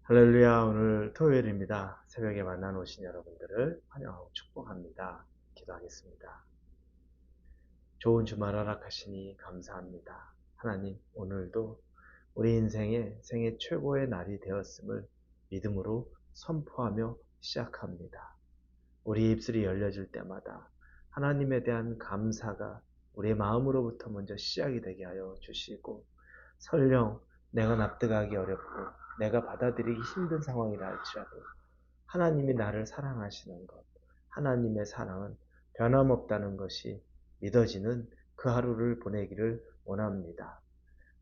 할렐루야, 오늘 토요일입니다. 새벽에 만나 오신 여러분들을 환영하고 축복합니다. 기도하겠습니다. 좋은 주말 허락하시니 감사합니다. 하나님, 오늘도 우리 인생의 생애 최고의 날이 되었음을 믿음으로 선포하며 시작합니다. 우리 입술이 열려질 때마다 하나님에 대한 감사가 우리의 마음으로부터 먼저 시작이 되게 하여 주시고, 설령 내가 납득하기 어렵고 내가 받아들이기 힘든 상황이라 할지라도 하나님이 나를 사랑하시는 것, 하나님의 사랑은 변함없다는 것이 믿어지는 그 하루를 보내기를 원합니다.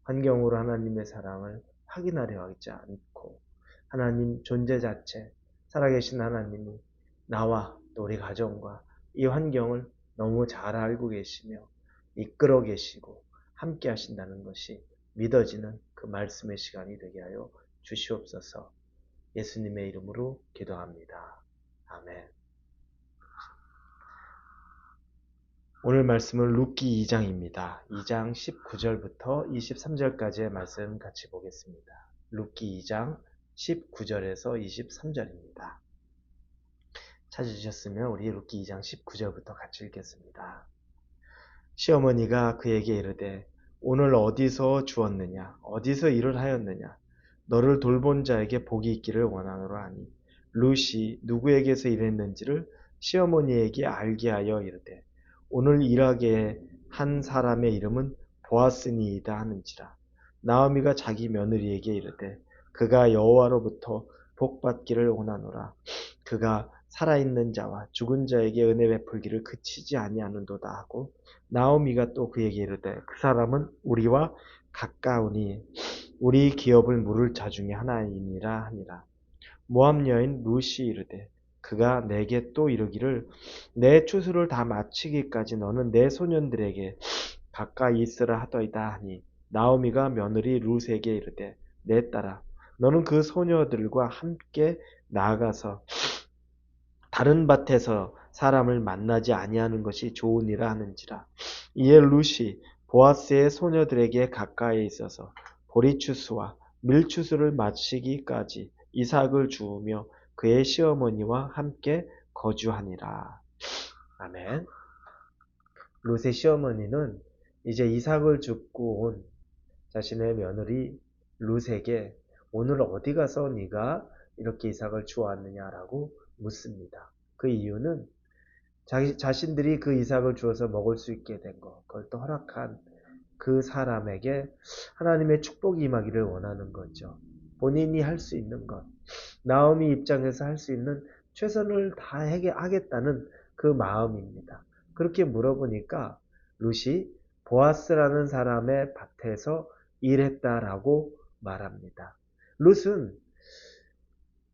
환경으로 하나님의 사랑을 확인하려 하지 않고 하나님 존재 자체, 살아계신 하나님이 나와 또 우리 가정과 이 환경을 너무 잘 알고 계시며 이끌어 계시고 함께 하신다는 것이 믿어지는 그 말씀의 시간이 되게 하여 주시옵소서. 예수님의 이름으로 기도합니다. 아멘. 오늘 말씀은 룻기 2장입니다. 2장 19절부터 23절까지의 말씀 같이 보겠습니다. 룻기 2장 19절에서 23절입니다. 찾으셨으면 우리 룻기 2장 19절부터 같이 읽겠습니다. 시어머니가 그에게 이르되 오늘 어디서 주었느냐 어디서 일을 하였느냐 너를 돌본 자에게 복이 있기를 원하노라 하니 룻이 누구에게서 일했는지를 시어머니에게 알게 하여 이르되 오늘 일하게 한 사람의 이름은 보아스니이다 하는지라. 나오미가 자기 며느리에게 이르되 그가 여호와로부터 복받기를 원하노라. 그가 살아있는 자와 죽은 자에게 은혜 베풀기를 그치지 아니하는도다 하고, 나오미가 또 그에게 이르되 그 사람은 우리와 가까우니 우리 기업을 물을 자 중에 하나이니라 하니라. 모압 여인 룻이 이르되 그가 내게 또 이르기를 내 추수를 다 마치기까지 너는 내 소년들에게 가까이 있으라 하더이다 하니, 나오미가 며느리 룻에게 이르되 내 딸아 너는 그 소녀들과 함께 나아가서 다른 밭에서 사람을 만나지 아니하는 것이 좋으니라 하는지라. 이에 룻이 보아스의 소녀들에게 가까이 있어서 보리추수와 밀추수를 마치기까지 이삭을 주우며 그의 시어머니와 함께 거주하니라. 아멘. 룻의 시어머니는 이제 이삭을 줍고 온 자신의 며느리 룻에게 오늘 어디 가서 네가 이렇게 이삭을 주웠느냐라고 묻습니다. 그 이유는 자신들이 그 이삭을 주어서 먹을 수 있게 된 것, 그걸 또 허락한 그 사람에게 하나님의 축복이 임하기를 원하는 거죠. 본인이 할 수 있는 것, 나오미 입장에서 할 수 있는 최선을 다하겠다는 그 마음입니다. 그렇게 물어보니까 룻이 보아스라는 사람의 밭에서 일했다라고 말합니다.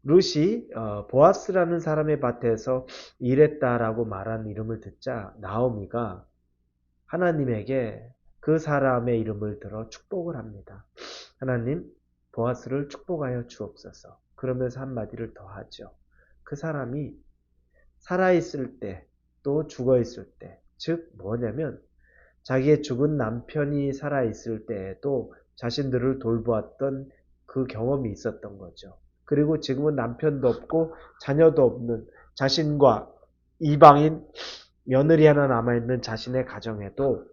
룻이 보아스라는 사람의 밭에서 일했다라고 말한 이름을 듣자 나오미가 하나님에게 그 사람의 이름을 들어 축복을 합니다. 하나님, 보아스를 축복하여 주옵소서. 그러면서 한마디를 더 하죠. 그 사람이 살아있을 때 또 죽어있을 때, 즉 뭐냐면 자기의 죽은 남편이 살아있을 때에도 자신들을 돌보았던 그 경험이 있었던 거죠. 그리고 지금은 남편도 없고 자녀도 없는 자신과 이방인 며느리 하나 남아있는 자신의 가정에도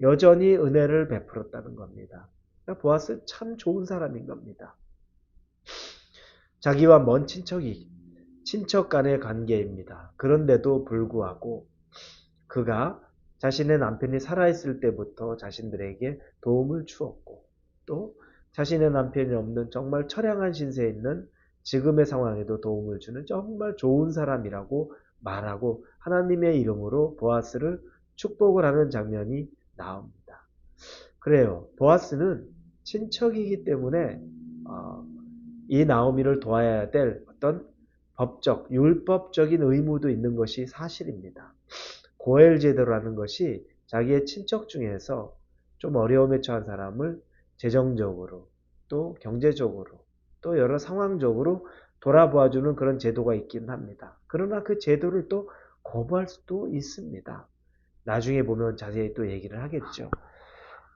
여전히 은혜를 베풀었다는 겁니다. 그러니까 보아스 참 좋은 사람인 겁니다. 자기와 먼 친척 간의 관계입니다. 그런데도 불구하고 그가 자신의 남편이 살아있을 때부터 자신들에게 도움을 주었고, 또 자신의 남편이 없는 정말 처량한 신세에 있는 지금의 상황에도 도움을 주는 정말 좋은 사람이라고 말하고 하나님의 이름으로 보아스를 축복을 하는 장면이 나옵니다. 그래요. 보아스는 친척이기 때문에 이 나오미를 도와야 될 어떤 법적, 율법적인 의무도 있는 것이 사실입니다. 고엘 제도라는 것이 자기의 친척 중에서 좀 어려움에 처한 사람을 재정적으로 또 경제적으로 또 여러 상황적으로 돌아보아주는 그런 제도가 있긴 합니다. 그러나 그 제도를 또 거부할 수도 있습니다. 나중에 보면 자세히 또 얘기를 하겠죠.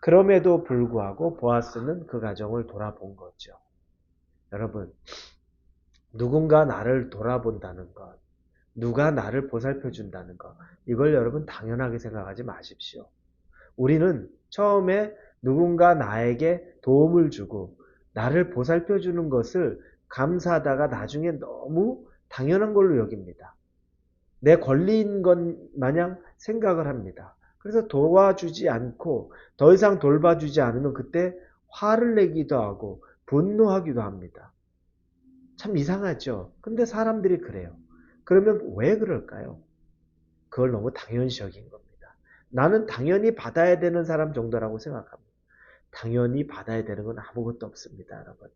그럼에도 불구하고 보아스는 그 가정을 돌아본 거죠. 여러분, 누군가 나를 돌아본다는 것, 누가 나를 보살펴 준다는 것, 이걸 여러분 당연하게 생각하지 마십시오. 우리는 처음에 누군가 나에게 도움을 주고 나를 보살펴 주는 것을 감사하다가 나중에 너무 당연한 걸로 여깁니다. 내 권리인 것 마냥 생각을 합니다. 그래서 도와주지 않고 더 이상 돌봐주지 않으면 그때 화를 내기도 하고 분노하기도 합니다. 참 이상하죠? 근데 사람들이 그래요. 그러면 왜 그럴까요? 그걸 너무 당연시 여긴 겁니다. 나는 당연히 받아야 되는 사람 정도라고 생각합니다. 당연히 받아야 되는 건 아무것도 없습니다, 여러분.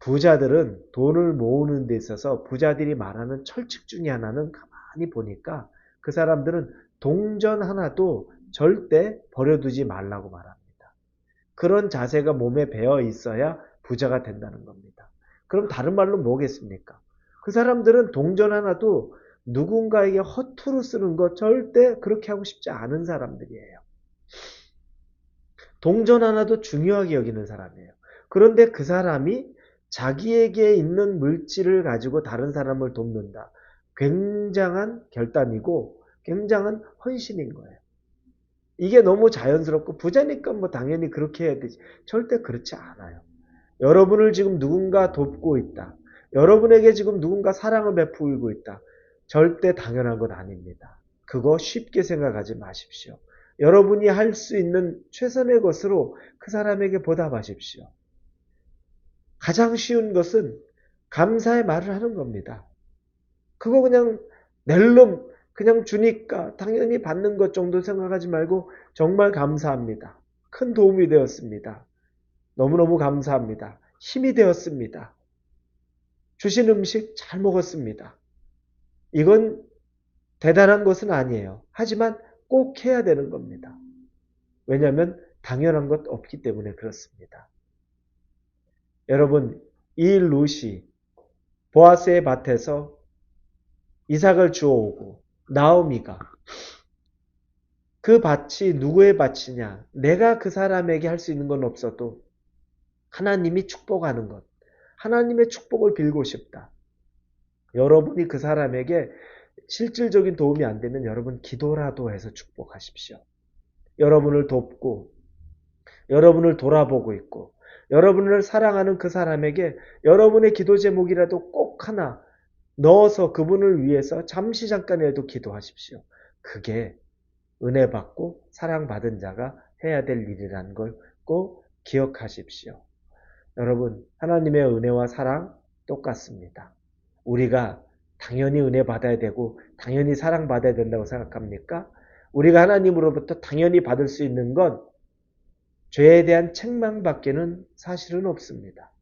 부자들은 돈을 모으는 데 있어서 부자들이 말하는 철칙 중에 하나는 가만히 보니까 그 사람들은 동전 하나도 절대 버려두지 말라고 말합니다. 그런 자세가 몸에 배어 있어야 부자가 된다는 겁니다. 그럼 다른 말로 뭐겠습니까? 그 사람들은 동전 하나도 누군가에게 허투루 쓰는 거 절대 그렇게 하고 싶지 않은 사람들이에요. 동전 하나도 중요하게 여기는 사람이에요. 그런데 그 사람이 자기에게 있는 물질을 가지고 다른 사람을 돕는다. 굉장한 결단이고 굉장한 헌신인 거예요. 이게 너무 자연스럽고 부자니까 뭐 당연히 그렇게 해야 되지. 절대 그렇지 않아요. 여러분을 지금 누군가 돕고 있다. 여러분에게 지금 누군가 사랑을 베풀고 있다. 절대 당연한 것 아닙니다. 그거 쉽게 생각하지 마십시오. 여러분이 할 수 있는 최선의 것으로 그 사람에게 보답하십시오. 가장 쉬운 것은 감사의 말을 하는 겁니다. 그거 그냥 낼름 그냥 주니까 당연히 받는 것 정도 생각하지 말고 정말 감사합니다. 큰 도움이 되었습니다. 너무너무 감사합니다. 힘이 되었습니다. 주신 음식 잘 먹었습니다. 이건 대단한 것은 아니에요. 하지만 꼭 해야 되는 겁니다. 왜냐하면 당연한 것 없기 때문에 그렇습니다. 여러분, 이 룻이 보아스의 밭에서 이삭을 주워오고 나오미가 그 밭이 누구의 밭이냐? 내가 그 사람에게 할 수 있는 건 없어도 하나님이 축복하는 것. 하나님의 축복을 빌고 싶다. 여러분이 그 사람에게 실질적인 도움이 안 되면 여러분 기도라도 해서 축복하십시오. 여러분을 돕고 여러분을 돌아보고 있고 여러분을 사랑하는 그 사람에게 여러분의 기도 제목이라도 꼭 하나 넣어서 그분을 위해서 잠시 잠깐이라도 기도하십시오. 그게 은혜 받고 사랑받은 자가 해야 될 일이라는 걸 꼭 기억하십시오. 여러분, 하나님의 은혜와 사랑 똑같습니다. 우리가 당연히 은혜 받아야 되고 당연히 사랑받아야 된다고 생각합니까? 우리가 하나님으로부터 당연히 받을 수 있는 건 죄에 대한 책망밖에는 사실은 없습니다.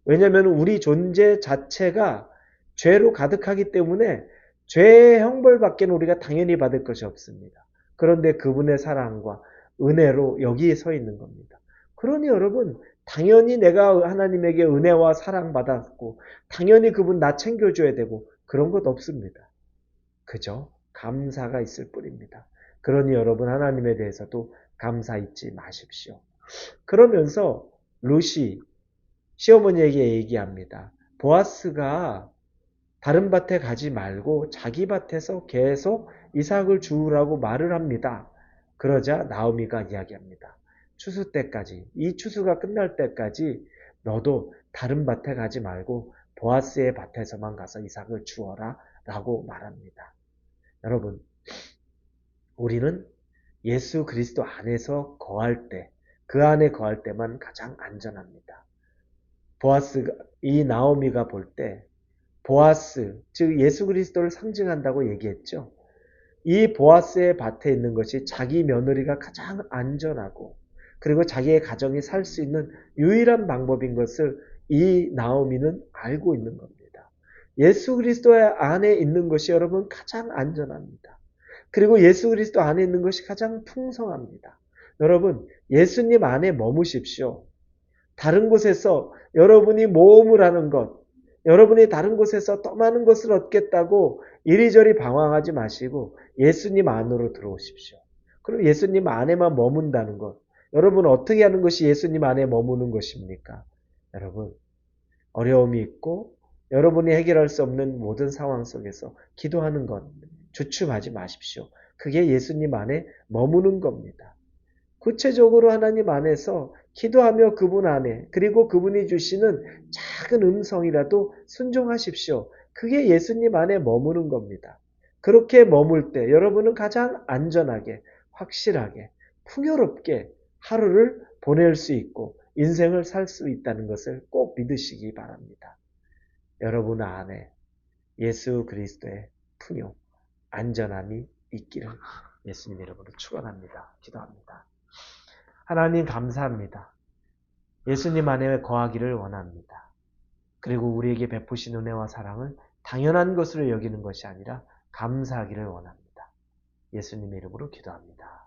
왜냐하면 우리 존재 자체가 죄로 가득하기 때문에 죄의 형벌밖에는 우리가 당연히 받을 것이 없습니다. 그런데 그분의 사랑과 은혜로 여기에 서 있는 겁니다. 그러니 여러분 당연히 내가 하나님에게 은혜와 사랑 받았고 당연히 그분 나 챙겨줘야 되고 그런 것 없습니다. 그저 감사가 있을 뿐입니다. 그러니 여러분 하나님에 대해서도 감사 잊지 마십시오. 그러면서 룻이 시어머니에게 얘기합니다. 보아스가 다른 밭에 가지 말고 자기 밭에서 계속 이삭을 주우라고 말을 합니다. 그러자 나오미가 이야기합니다. 추수 때까지, 이 추수가 끝날 때까지 너도 다른 밭에 가지 말고 보아스의 밭에서만 가서 이삭을 주어라 라고 말합니다. 여러분, 우리는 예수 그리스도 안에서 거할 때, 그 안에 거할 때만 가장 안전합니다. 보아스가, 이 나오미가 볼 때, 보아스, 즉 예수 그리스도를 상징한다고 얘기했죠. 이 보아스의 밭에 있는 것이 자기 며느리가 가장 안전하고 그리고 자기의 가정이 살 수 있는 유일한 방법인 것을 이 나오미는 알고 있는 겁니다. 예수 그리스도의 안에 있는 것이 여러분 가장 안전합니다. 그리고 예수 그리스도 안에 있는 것이 가장 풍성합니다. 여러분, 예수님 안에 머무십시오. 다른 곳에서 여러분이 모험을 하는 것, 여러분이 다른 곳에서 더 많은 것을 얻겠다고 이리저리 방황하지 마시고 예수님 안으로 들어오십시오. 그럼 예수님 안에만 머문다는 것. 여러분 어떻게 하는 것이 예수님 안에 머무는 것입니까? 여러분 어려움이 있고 여러분이 해결할 수 없는 모든 상황 속에서 기도하는 것 주춤하지 마십시오. 그게 예수님 안에 머무는 겁니다. 구체적으로 하나님 안에서 기도하며 그분 안에 그리고 그분이 주시는 작은 음성이라도 순종하십시오. 그게 예수님 안에 머무는 겁니다. 그렇게 머물 때 여러분은 가장 안전하게, 확실하게, 풍요롭게 하루를 보낼 수 있고 인생을 살 수 있다는 것을 꼭 믿으시기 바랍니다. 여러분 안에 예수 그리스도의 풍요, 안전함이 있기를 예수님 이름으로 축원합니다. 기도합니다. 하나님 감사합니다. 예수님 안에 거하기를 원합니다. 그리고 우리에게 베푸신 은혜와 사랑을 당연한 것으로 여기는 것이 아니라 감사하기를 원합니다. 예수님 이름으로 기도합니다.